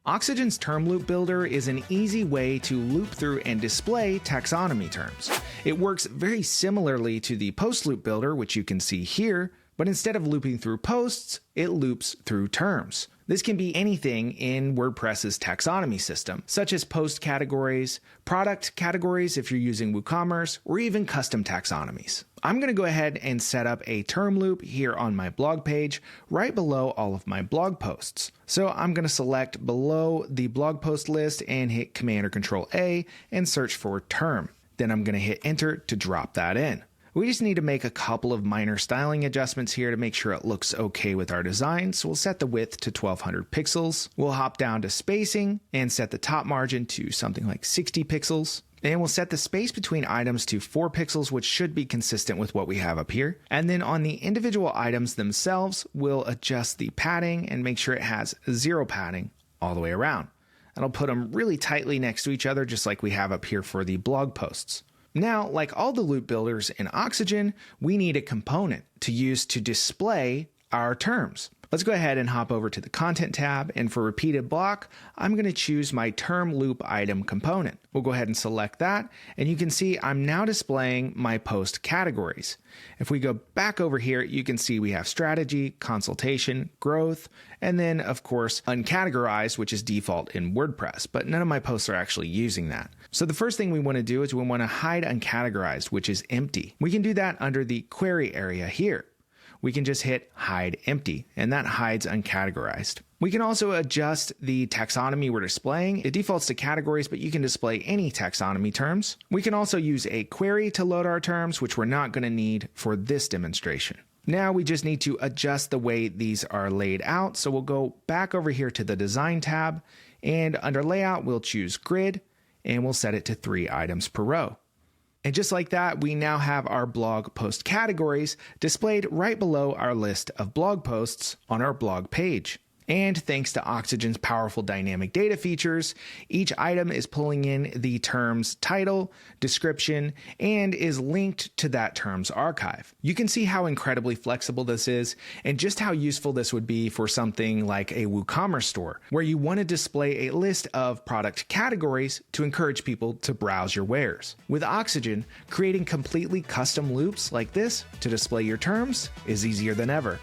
Oxygen's term loop builder is an easy way to loop through and display taxonomy terms. It works very similarly to the post loop builder, which you can see here, but instead of looping through posts, it loops through terms. This can be anything in WordPress's taxonomy system, such as post categories, product categories if you're using WooCommerce, or even custom taxonomies. I'm going to go ahead and set up a term loop here on my blog page, right below all of my blog posts. So I'm going to select below the blog post list and hit Command or Control A and search for term. Then I'm going to hit Enter to drop that in. We just need to make a couple of minor styling adjustments here to make sure it looks okay with our design. So we'll set the width to 1200 pixels. We'll hop down to spacing and set the top margin to something like 60 pixels. And we'll set the space between items to 4 pixels, which should be consistent with what we have up here. And then on the individual items themselves, we'll adjust the padding and make sure it has 0 padding all the way around. And I'll put them really tightly next to each other, just like we have up here for the blog posts. Now, like all the loop builders in Oxygen, we need a component to use to display our terms. Let's go ahead and hop over to the Content tab, and for repeated block, I'm going to choose my term loop item component. We'll go ahead and select that, and you can see I'm now displaying my post categories. If we go back over here, you can see we have strategy, consultation, growth, and then of course uncategorized, which is default in WordPress, but none of my posts are actually using that. So the first thing we want to do is we want to hide uncategorized, which is empty. We can do that under the query area here. We can just hit hide empty, and that hides uncategorized. We can also adjust the taxonomy we're displaying. It defaults to categories, but you can display any taxonomy terms. We can also use a query to load our terms, which we're not going to need for this demonstration. Now we just need to adjust the way these are laid out. So we'll go back over here to the Design tab, and under Layout, we'll choose Grid, and we'll set it to 3 items per row. And just like that, we now have our blog post categories displayed right below our list of blog posts on our blog page. And thanks to Oxygen's powerful dynamic data features, each item is pulling in the term's title, description, and is linked to that term's archive. You can see how incredibly flexible this is and just how useful this would be for something like a WooCommerce store, where you want to display a list of product categories to encourage people to browse your wares. With Oxygen, creating completely custom loops like this to display your terms is easier than ever.